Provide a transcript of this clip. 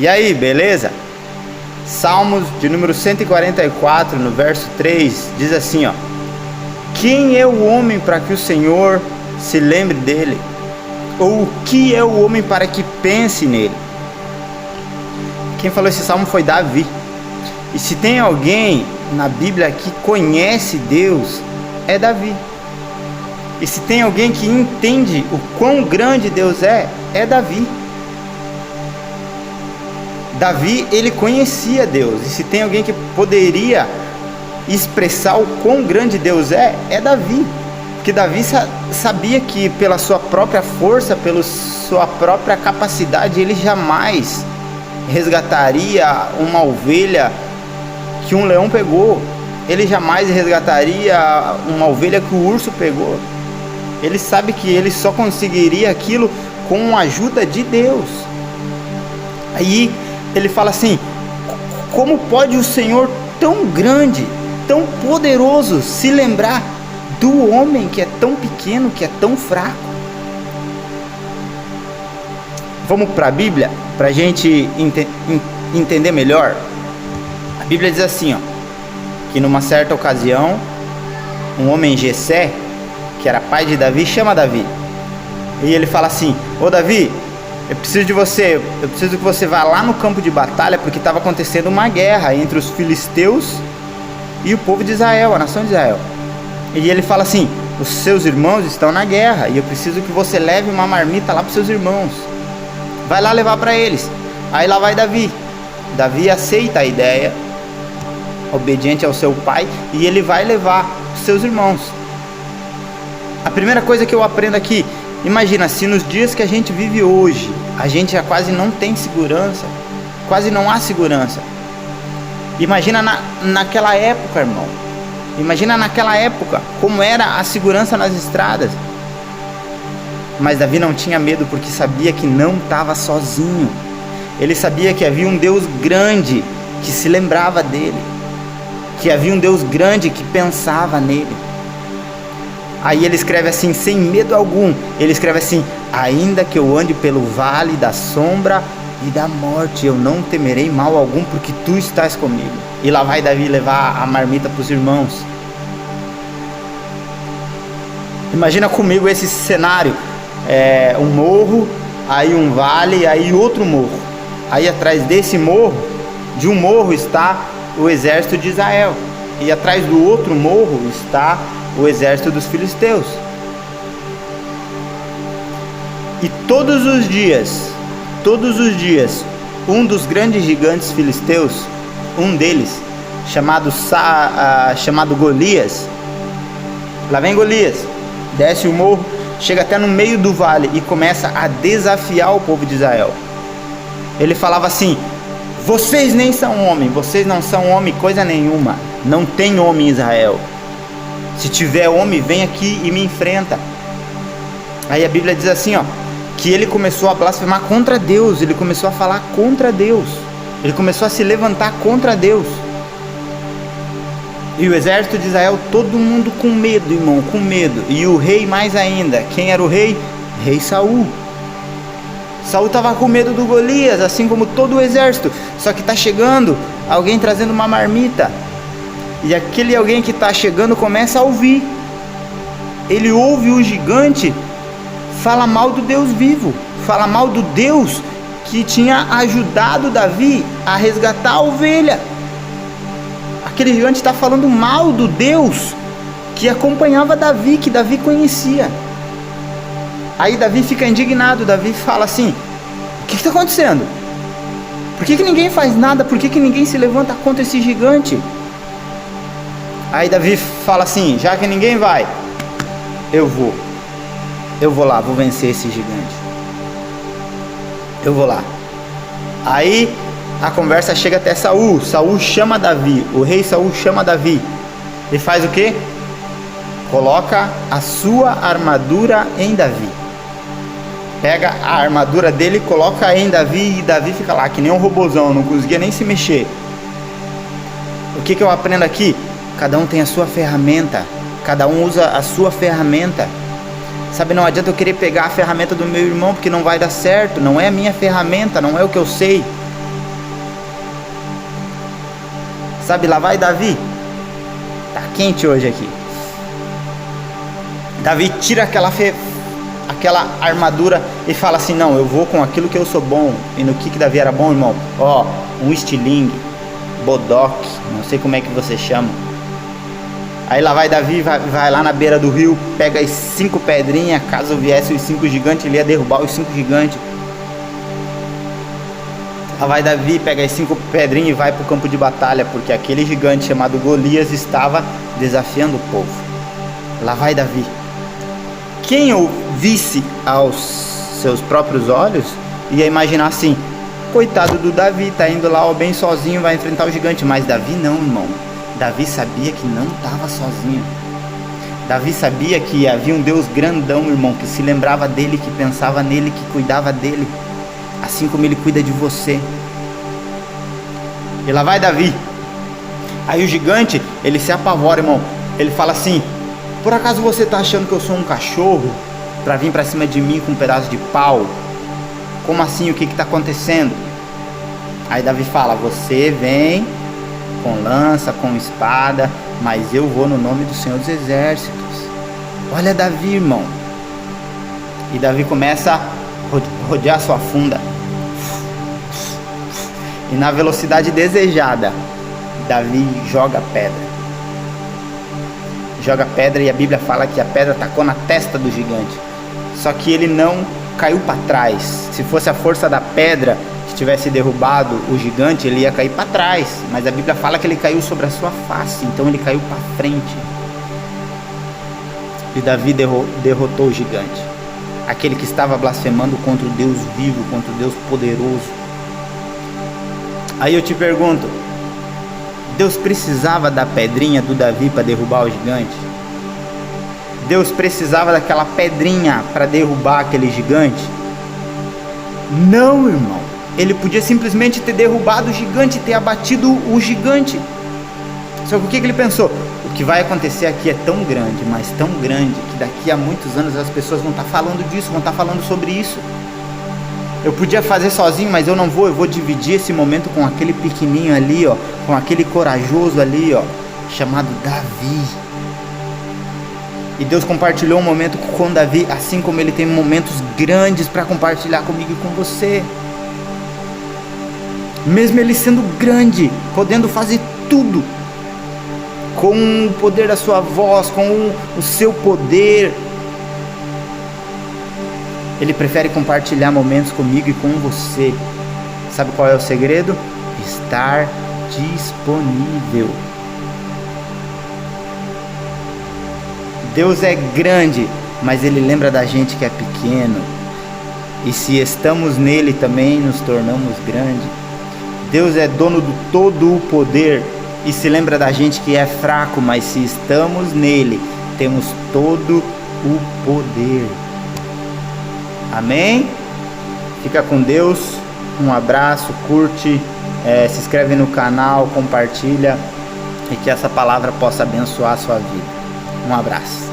E aí, beleza? Salmos de número 144, no verso 3, diz assim, ó: quem é o homem para que o Senhor se lembre dele? Ou o que é o homem para que pense nele? Quem falou esse salmo foi Davi. E se tem alguém na Bíblia que conhece Deus, é Davi. E se tem alguém que entende o quão grande Deus é Davi. Davi, ele conhecia Deus. E se tem alguém que poderia expressar o quão grande Deus é Davi. Porque Davi sabia que pela sua própria força, pela sua própria capacidade, ele jamais resgataria uma ovelha que um leão pegou. Ele jamais resgataria uma ovelha que o urso pegou. Ele sabe que ele só conseguiria aquilo com a ajuda de Deus. Aí ele fala assim: como pode o Senhor tão grande, tão poderoso, se lembrar do homem que é tão pequeno, que é tão fraco? Vamos para a Bíblia, para a gente entender melhor. A Bíblia diz assim, ó, que numa certa ocasião, um homem Jessé, que era pai de Davi, chama Davi. E ele fala assim: ô Davi, eu preciso de você, eu preciso que você vá lá no campo de batalha, porque estava acontecendo uma guerra entre os filisteus e o povo de Israel, a nação de Israel. E ele fala assim: os seus irmãos estão na guerra e eu preciso que você leve uma marmita lá para os seus irmãos. Vai lá levar para eles. Aí lá vai Davi. Davi aceita a ideia, obediente ao seu pai, e ele vai levar os seus irmãos. A primeira coisa que eu aprendo aqui: imagina se nos dias que a gente vive hoje, a gente já quase não tem segurança, quase não há segurança. Imagina naquela época, irmão. Imagina naquela época como era a segurança nas estradas. Mas Davi não tinha medo, porque sabia que não estava sozinho. Ele sabia que havia um Deus grande que se lembrava dele, que havia um Deus grande que pensava nele. Aí ele escreve assim, sem medo algum, ele escreve assim: ainda que eu ande pelo vale da sombra e da morte, eu não temerei mal algum, porque tu estás comigo. E lá vai Davi levar a marmita para os irmãos. Imagina comigo esse cenário: um morro, aí um vale, aí outro morro. Aí atrás desse morro, de um morro, está o exército de Israel, e atrás do outro morro está o exército dos filisteus. E todos os dias, um dos grandes gigantes filisteus, um deles, chamado Golias, lá vem Golias, desce o morro, chega até no meio do vale e começa a desafiar o povo de Israel. Ele falava assim: vocês nem são homem, vocês não são homem coisa nenhuma, não tem homem em Israel. Se tiver homem, vem aqui e me enfrenta. Aí a Bíblia diz assim, ó, que ele começou a blasfemar contra Deus, ele começou a falar contra Deus, ele começou a se levantar contra Deus. E o exército de Israel, todo mundo com medo, irmão, com medo. E o rei mais ainda. Quem era o rei? Rei Saul. Saul estava com medo do Golias, assim como todo o exército. Só que está chegando alguém trazendo uma marmita. E aquele alguém que está chegando começa a ouvir. Ele ouve o gigante, fala mal do Deus vivo, fala mal do Deus que tinha ajudado Davi a resgatar a ovelha. Aquele gigante está falando mal do Deus que acompanhava Davi, que Davi conhecia. Aí Davi fica indignado. Davi fala assim: o que está acontecendo? Por que ninguém faz nada? Por que ninguém se levanta contra esse gigante? Aí Davi fala assim: já que ninguém vai, eu vou lá, vou vencer esse gigante, eu vou lá. Aí a conversa chega até Saul. Saul chama Davi, o rei Saul chama Davi. Ele faz o quê? Coloca a sua armadura em Davi. Pega a armadura dele, coloca em Davi, e Davi fica lá que nem um robozão, não conseguia nem se mexer. O que eu aprendo aqui? Cada um tem a sua ferramenta, cada um usa a sua ferramenta. Sabe, não adianta eu querer pegar a ferramenta do meu irmão, porque não vai dar certo. Não é a minha ferramenta, não é o que eu sei. Sabe, lá vai Davi. Tá quente hoje aqui. Davi tira aquela armadura e fala assim: não, eu vou com aquilo que eu sou bom. E no que Davi era bom, irmão? Ó, um estilingue, bodoque, não sei como é que você chama. Aí lá vai Davi, vai lá na beira do rio, pega as 5 pedrinhas. Caso viesse os 5 gigantes, ele ia derrubar os 5 gigantes. Lá vai Davi, pega as 5 pedrinhas e vai para o campo de batalha, porque aquele gigante chamado Golias estava desafiando o povo. Lá vai Davi. Quem ouvisse aos seus próprios olhos ia imaginar assim: coitado do Davi, tá indo lá ó, bem sozinho, vai enfrentar o gigante. Mas Davi não, irmão. Davi sabia que não estava sozinho. Davi sabia que havia um Deus grandão, irmão, que se lembrava dele, que pensava nele, que cuidava dele, assim como ele cuida de você. E lá vai Davi. Aí o gigante, ele se apavora, irmão. Ele fala assim: por acaso você está achando que eu sou um cachorro para vir para cima de mim com um pedaço de pau? Como assim? O que está acontecendo? Aí Davi fala: você vem com lança, com espada, mas eu vou no nome do Senhor dos Exércitos. Olha Davi, irmão. E Davi começa a rodear sua funda. E na velocidade desejada, Davi joga pedra. Joga pedra e a Bíblia fala que a pedra tacou na testa do gigante. Só que ele não caiu para trás. Se fosse a força da pedra que tivesse derrubado o gigante, ele ia cair para trás. Mas a Bíblia fala que ele caiu sobre a sua face, então ele caiu para frente. E Davi derrotou o gigante, aquele que estava blasfemando contra o Deus vivo, contra o Deus poderoso. Aí eu te pergunto: Deus precisava da pedrinha do Davi para derrubar o gigante? Deus precisava daquela pedrinha para derrubar aquele gigante? Não, irmão. Ele podia simplesmente ter derrubado o gigante, ter abatido o gigante. Só que o que ele pensou? O que vai acontecer aqui é tão grande, mas tão grande, que daqui a muitos anos as pessoas vão estar falando disso, vão estar falando sobre isso. Eu podia fazer sozinho, mas eu não vou. Eu vou dividir esse momento com aquele pequenininho ali, ó, com aquele corajoso ali, ó, chamado Davi. E Deus compartilhou um momento com Davi, assim como Ele tem momentos grandes para compartilhar comigo e com você. Mesmo Ele sendo grande, podendo fazer tudo, com o poder da sua voz, com o seu poder, Ele prefere compartilhar momentos comigo e com você. Sabe qual é o segredo? Estar disponível. Deus é grande, mas Ele lembra da gente que é pequeno. E se estamos nele também nos tornamos grandes. Deus é dono de todo o poder e se lembra da gente que é fraco, mas se estamos nele, temos todo o poder. Amém? Fica com Deus, um abraço, curte, se inscreve no canal, compartilha e que essa palavra possa abençoar a sua vida. Um abraço.